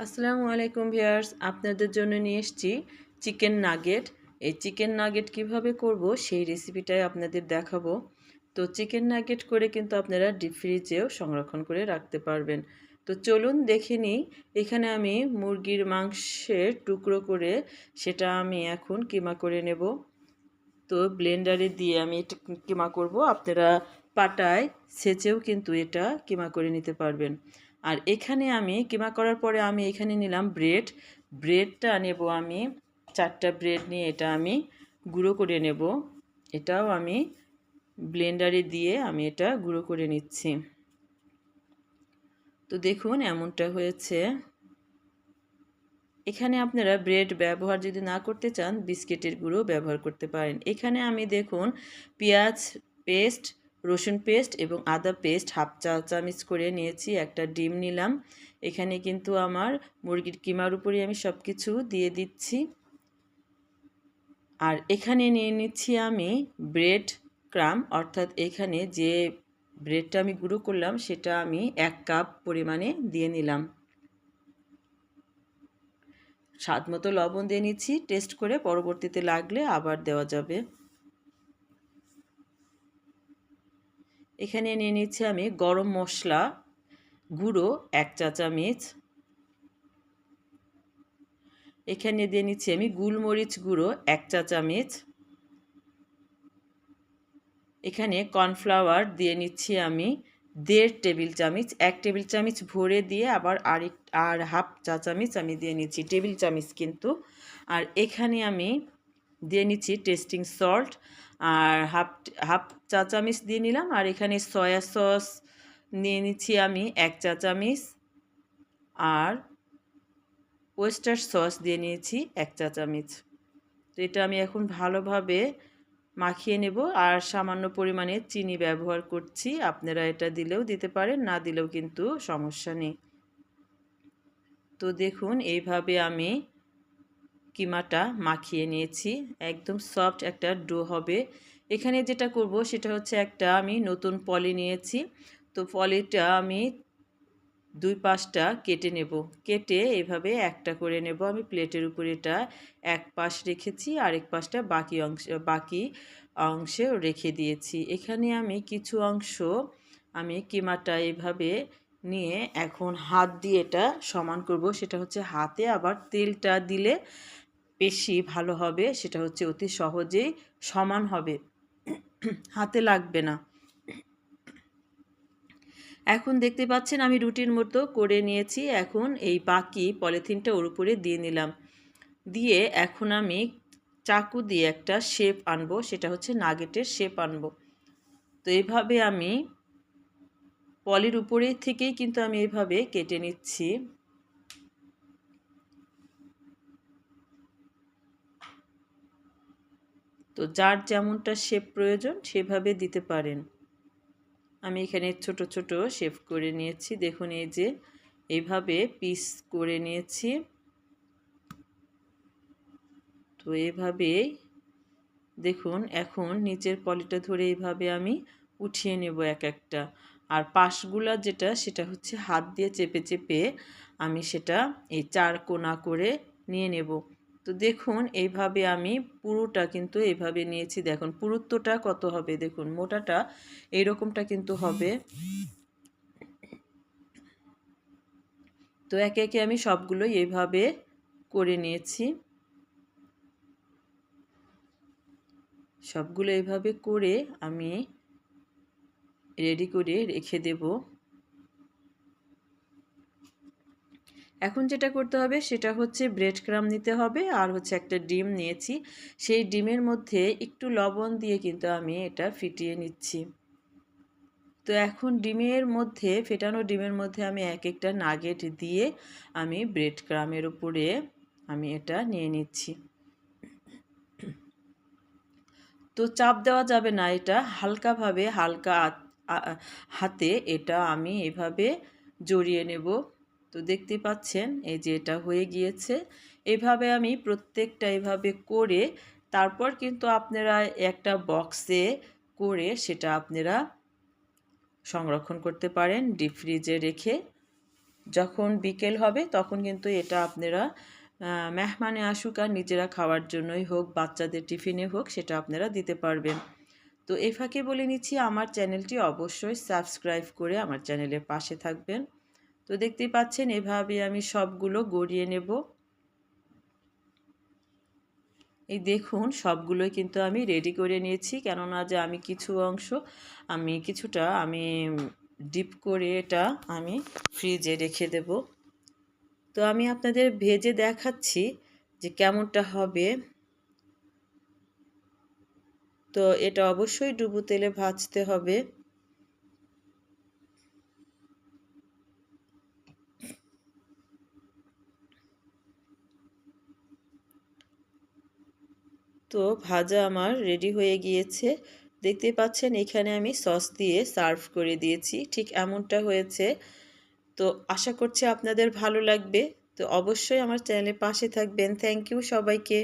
আসসালামু আলাইকুম ভিউয়ার্স, আপনাদের জন্য নিয়ে এসেছি চিকেন নাগেট। এই চিকেন নাগেট কিভাবে করব সেই রেসিপিটাই আপনাদের দেখাবো। তো চিকেন নাগেট করে কিন্তু আপনারা ডিপ ফ্রিজেও সংরক্ষণ করে রাখতে পারবেন। তো চলুন দেখে নিই। এখানে আমি মুরগির মাংসের টুকরো করে সেটা আমি এখন কিমা করে নেব। তো ব্লেন্ডারে দিয়ে আমি এটা কিমা করব। আপনারা পাটায় ছেঁচেও কিন্তু এটা কিমা করে নিতে পারবেন। আর এখানে আমি কিমা করার পরে আমি এখানে নিলাম ব্রেডটা নেব আমি 4টা ব্রেড নিয়ে এটা আমি গুঁড়ো করে নেব। এটাও আমি ব্লেন্ডারে দিয়ে আমি এটা গুঁড়ো করে নিচ্ছি। তো দেখুন এমনটা হয়েছে। এখানে আপনারা ব্রেড ব্যবহার যদি না করতে চান বিস্কিটের গুঁড়ো ব্যবহার করতে পারেন। এখানে আমি দেখুন পেঁয়াজ পেস্ট, রসুন পেস্ট এবং আদা পেস্ট হাফ চা চামচ করে নিয়েছি। একটা ডিম নিলাম। এখানে কিন্তু আমার মুরগির কিমার উপরে আমি সব কিছু দিয়ে দিচ্ছি। আর এখানে নিয়ে নিচ্ছি আমি ব্রেড ক্রাম, অর্থাৎ এখানে যে ব্রেডটা আমি গুঁড়ো করলাম সেটা আমি 1 কাপ পরিমাণে দিয়ে নিলাম। স্বাদ মতো লবণ দিয়ে নিচ্ছি, টেস্ট করে পরবর্তীতে লাগলে আবার দেওয়া যাবে। এখানে নিয়ে নিচ্ছি আমি গরম মশলা গুঁড়ো 1 চা চামচ। এখানে দিয়ে নিচ্ছি আমি গোলমরিচ গুঁড়ো 1 চা চামচ। এখানে কর্নফ্লাওয়ার দিয়ে নিচ্ছি আমি 1.5 টেবিল চামচ। 1 টেবিল চামচ ভরে দিয়ে আবার আর হাফ চা চামচ আমি দিয়ে নিচ্ছি, টেবিল চামচ কিন্তু। আর এখানে আমি দিয়ে নিচ্ছি টেস্টিং সল্ট আর হাফ চা চামচ দিয়ে নিলাম। আর এখানে সয়া সস নিয়ে নিচ্ছি আমি 1 চা চামচ। আর ওয়েস্টার সস দিয়ে নিয়েছি 1 চা চামচ। তো এটা আমি এখন ভালোভাবে মাখিয়ে নেব। আর সামান্য পরিমাণে চিনি ব্যবহার করছি। আপনারা এটা দিলেও দিতে পারেন, না দিলেও কিন্তু সমস্যা নেই। তো দেখুন এইভাবে আমি কিমাটা মাখিয়ে নিয়েছি। একদম সফট একটা ডো হবে। এখানে যেটা করব সেটা হচ্ছে একটা আমি নতুন পলি নিয়েছি। তো পলিটা আমি 2 পাশটা কেটে নেব। কেটে এভাবে একটা করে নেব। আমি প্লেটের উপর এটা এক পাশ রেখেছি, আরেক পাশটা বাকি অংশে রেখে দিয়েছি। এখানে আমি কিছু অংশ আমি কিমাটা এভাবে নিয়ে এখন হাত দিয়ে এটা সমান করব। সেটা হচ্ছে হাতে আবার তেলটা দিলে বেশি ভালো হবে। সেটা হচ্ছে অতি সহজেই সমান হবে, হাতে লাগবে না। এখন দেখতে পাচ্ছেন আমি রুটির মতো করে নিয়েছি। এখন এই বাকি পলিথিনটা ওর উপরে দিয়ে নিলাম। দিয়ে এখন আমি চাকু দিয়ে একটা শেপ আনবো, সেটা হচ্ছে নাগেটের শেপ আনবো। তো এইভাবে আমি পলির উপরে থেকেই কিন্তু আমি এইভাবে কেটে নিচ্ছি। তো যার যেমনটা শেপ প্রয়োজন সেভাবে দিতে পারেন। আমি এখানে ছোট ছোট শেপ করে নিয়েছি। দেখুন এই যে এইভাবে পিস করে নিয়েছি। তো এভাবেই দেখুন এখন নিচের পলিটা ধরে এইভাবে আমি উঠিয়ে নেব এক একটা। আর পাশগুলা যেটা সেটা হচ্ছে হাত দিয়ে চেপে চেপে আমি সেটা এই 4 কোণা করে নিয়ে নেব। তো দেখুন এইভাবে আমি পুরোটা কিন্তু এইভাবে নিয়েছি। দেখুন পুরুত্বটা কত হবে, দেখুন মোটাটা এইরকমটা কিন্তু হবে। তো একে একে আমি সবগুলোই এইভাবে করে নিয়েছি। সবগুলো এইভাবে করে আমি রেডি করে রেখে দেব। এখন যেটা করতে হবে সেটা হচ্ছে ব্রেড ক্রাম্ব নিতে হবে, আর হচ্ছে একটা ডিম নিয়েছি। সেই ডিমের মধ্যে একটু লবণ দিয়ে কিন্তু আমি এটা ফিটিয়ে নিচ্ছি। তো এখন ফেটানো ডিমের মধ্যে আমি এক একটা নাগেট দিয়ে আমি ব্রেড ক্রাম্বের উপরে আমি এটা নিয়ে নিচ্ছি। তো চাপ দেওয়া যাবে না, এটা হালকাভাবে হালকা হাতে এটা আমি এভাবে জড়িয়ে নেব। তো দেখতে পাচ্ছেন এই যে এটা হয়ে গিয়েছে। এভাবে আমি প্রত্যেকটা এভাবে করে তারপর কিন্তু আপনারা একটা বক্সে করে সেটা আপনারা সংরক্ষণ করতে পারেন ডিপ ফ্রিজে রেখে। যখন বিকেল হবে তখন কিন্তু এটা আপনারা মেহমানে আসুক আর নিজেরা খাওয়ার জন্যই হোক, বাচ্চাদের টিফিনে হোক, সেটা আপনারা দিতে পারবেন। তো এই ফাঁকে বলে নিচ্ছি, আমার চ্যানেলটি অবশ্যই সাবস্ক্রাইব করে আমার চ্যানেলের পাশে থাকবেন। তো দেখতেই পাচ্ছেন এভাবে আমি সবগুলো গড়িয়ে নেব। এই দেখুন সবগুলোই কিন্তু আমি রেডি করে নিয়েছি, কেননা যে আমি কিছুটা আমি ডিপ করে এটা আমি ফ্রিজে রেখে দেব। তো আমি আপনাদের ভেজে দেখাচ্ছি যে কেমনটা হবে। তো এটা অবশ্যই ডুবো তেলে ভাজতে হবে। তো ভাজা আমার রেডি হয়ে গিয়েছে। দেখতে পাচ্ছেন এখানে আমি সস দিয়ে সার্ভ করে দিয়েছি। ঠিক এমনটা হয়েছে। তো আশা করছি আপনাদের ভালো লাগবে। তো অবশ্যই আমার চ্যানেলের পাশে থাকবেন। থ্যাংক ইউ সবাইকে।